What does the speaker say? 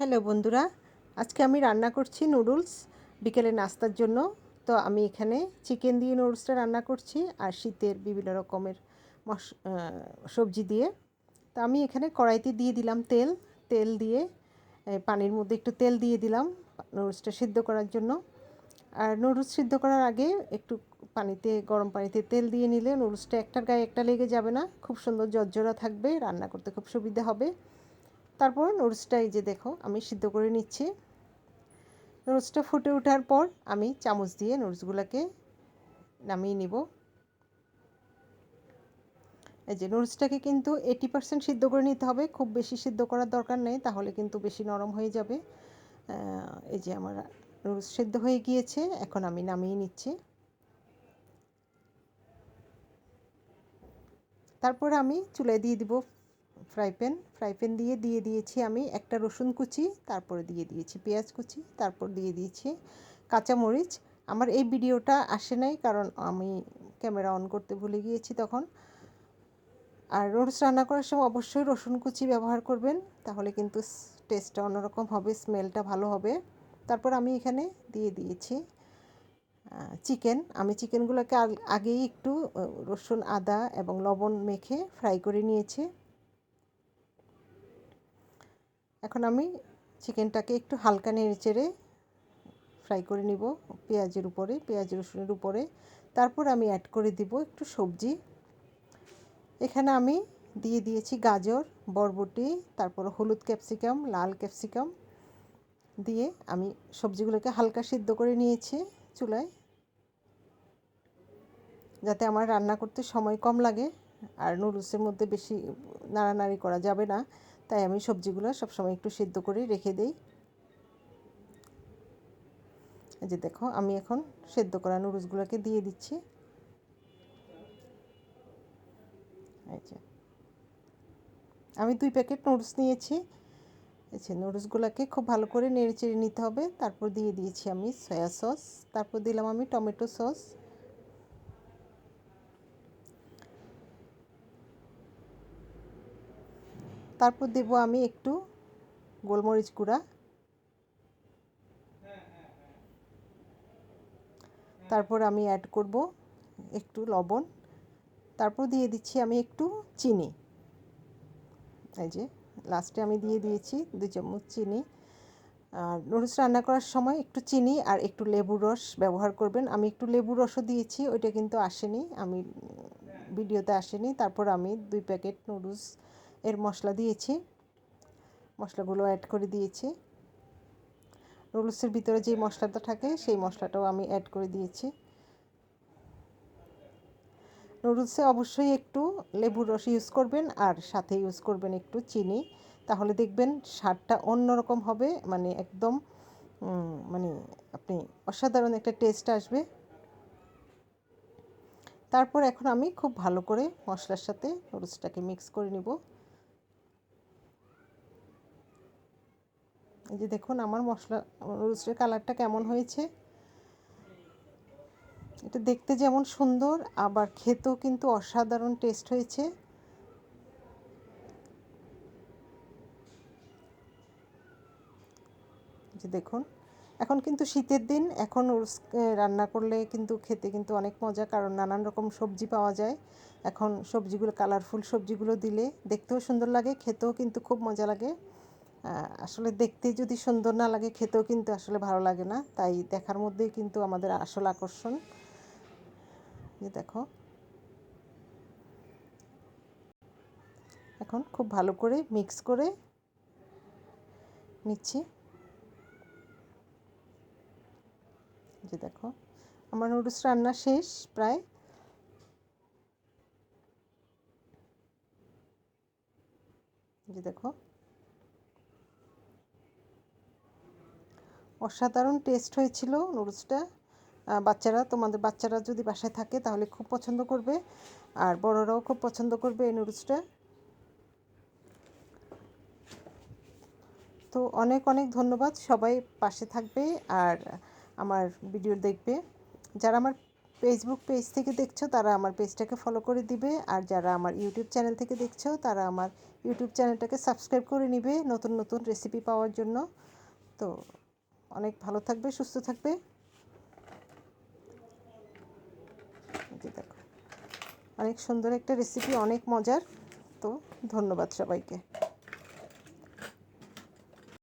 Hello বন্ধুরা, আজকে আমি রান্না করছি নুডলস বিকেলে নাস্তার জন্য। তো আমি এখানে চিকেন দিয়ে নুডলসটা রান্না করছি আর শীতের বিভিন্ন রকমের সবজি দিয়ে। তো আমি এখানে কড়াইতে দিয়ে দিলাম তেল। তেল দিয়ে পানির মধ্যে একটু তেল দিয়ে দিলাম নুডলসটা সিদ্ধ করার জন্য। আর নুডলস সিদ্ধ করার আগে একটু গরম পানিতে তেল দিয়ে নিলে নুডলসটা একটার গায়ে একটা লেগে যাবে না, খুব সুন্দর জর্জরা থাকবে, রান্না করতে খুব সুবিধা হবে। তারপর নুডলসটা এই যে দেখো আমি সিদ্ধ করে নিচ্ছি। নুডলসটা ফুটে ওঠার পর আমি চামচ দিয়ে নুডলসগুলোকে নামিয়ে নিব। এই যে নুডলসটাকে কিন্তু 80% সিদ্ধ করে নিতে হবে, খুব বেশি সিদ্ধ করার দরকার নেই, তাহলে কিন্তু বেশি নরম হয়ে যাবে। এই যে আমার নুডলস সিদ্ধ হয়ে গিয়েছে, এখন আমি নামিয়ে নিচ্ছি। তারপর আমি চুলায় দিয়ে দিব ফ্রাই প্যান দিয়ে দিয়েছি আমি একটা রসুন কুচি, তারপরে দিয়ে দিয়েছি পেঁয়াজ কুচি, তারপর দিয়ে দিয়েছি কাঁচামরিচ। আমার এই ভিডিওটা আসে নাই কারণ আমি ক্যামেরা অন করতে ভুলে গিয়েছি তখন। আর নুডলস রান্না করার সময় অবশ্যই রসুন কুচি ব্যবহার করবেন, তাহলে কিন্তু টেস্টটা অন্যরকম হবে, স্মেলটা ভালো হবে। তারপর আমি এখানে দিয়ে দিয়েছি চিকেন। আমি চিকেনগুলোকে আগেই একটু রসুন আদা এবং লবণ মেখে ফ্রাই করে নিয়েছি। এখন আমি চিকেনটাকে একটু হালকা নেড়েচেড়ে ফ্রাই করে নিব পেঁয়াজ রসুনের উপরে। তারপর আমি অ্যাড করে দিব একটু সবজি। এখানে আমি দিয়ে দিয়েছি গাজর, বরবটি, তারপর হলুদ ক্যাপসিকাম, লাল ক্যাপসিকাম দিয়ে আমি সবজিগুলোকে হালকা সিদ্ধ করে নিয়েছি চুলায়, যাতে আমার রান্না করতে সময় কম লাগে। আর নুডলসের মধ্যে বেশি নাড়ানাড়ি করা যাবে না, তাই আমি সবজিগুলো সবসময় একটু সিদ্ধ করে রেখে দিই। এই যে দেখো আমি এখন সেদ্ধ করা নুডলসগুলোকে দিয়ে দিচ্ছি। এই যে আমি 2 প্যাকেট নুডলস নিয়েছি। এই যে নুডলসগুলোকে খুব ভালো করে নেড়েচেড়ে নিতে হবে। তারপর দিয়ে দিয়েছি আমি সয়া সস, তারপর দিলাম আমি টমেটো সস, তারপর দেব আমি একটু গোলমরিচ গুঁড়া, তারপর আমি অ্যাড করব একটু লবণ, তারপর দিয়ে দিচ্ছি আমি একটু চিনি। এই যে লাস্টে আমি দিয়ে দিয়েছি 2 চামচ চিনি। আর নুডলস রান্না করার সময় একটু চিনি আর একটু লেবুর রস ব্যবহার করবেন। আমি একটু লেবুর রসও দিয়েছি, ওইটা কিন্তু আসেনি, আমি ভিডিওতে আসেনি। তারপর আমি 2 প্যাকেট নুডলস এর মশলা দিয়েছি, মশলাগুলো অ্যাড করে দিয়েছি। নুডলসের ভিতরে যে মশলাটা থাকে সেই মশলাটাও আমি অ্যাড করে দিয়েছি। নুডলসে অবশ্যই একটু লেবুর রস ইউজ করবেন আর সাথে ইউজ করবেন একটু চিনি, তাহলে দেখবেন স্বাদটা অন্যরকম হবে, মানে একদম মানে আপনি অসাধারণ একটা টেস্ট আসবে। তারপর এখন আমি খুব ভালো করে মশলার সাথে নুডলসটাকে মিক্স করে নিব। এই যে দেখুন আমার নুডলসের কালারটা কেমন হয়েছে। এটা দেখতে যেমন সুন্দর, আবার খেতেও কিন্তু অসাধারণ টেস্ট হয়েছে। যে দেখুন এখন কিন্তু শীতের দিন, এখন রান্না করলে কিন্তু খেতে কিন্তু অনেক মজা, কারণ নানান রকম সবজি পাওয়া যায়। এখন সবজিগুলো কালারফুল সবজিগুলো দিলে দেখতেও সুন্দর লাগে, খেতেও কিন্তু খুব মজা লাগে। আসলে দেখতে যদি সুন্দর না লাগে খেতেও কিন্তু আসলে ভালো লাগে না, তাই দেখার মধ্যেই কিন্তু আমাদের আসল আকর্ষণ। যে দেখো এখন খুব ভালো করে মিক্স করে নিচ্ছি। যে দেখো আমার নুডলস রান্না শেষ প্রায়। যে দেখো অসাধারণ টেস্ট হয়েছিল নুডলসটা। তোমাদের বাচ্চারা যদি বাসায় থাকে তাহলে খুব পছন্দ করবে, আর বড়রাও খুব পছন্দ করবে এই নুডলসটা। তো অনেক অনেক ধন্যবাদ, সবাই পাশে থাকবে আর আমার ভিডিও দেখবে। যারা আমার ফেসবুক পেজ থেকে দেখছো তারা আমার পেজটাকে ফলো করে দিবে, আর যারা আমার ইউটিউব চ্যানেল থেকে দেখছো তারা আমার ইউটিউব চ্যানেলটাকে সাবস্ক্রাইব করে নিবে নতুন নতুন রেসিপি পাওয়ার জন্য। তো অনেক ভালো থাকবে, সুস্থ থাকবে। দেখো, অনেক সুন্দর একটা রেসিপি, অনেক মজার। তো ধন্যবাদ সবাইকে।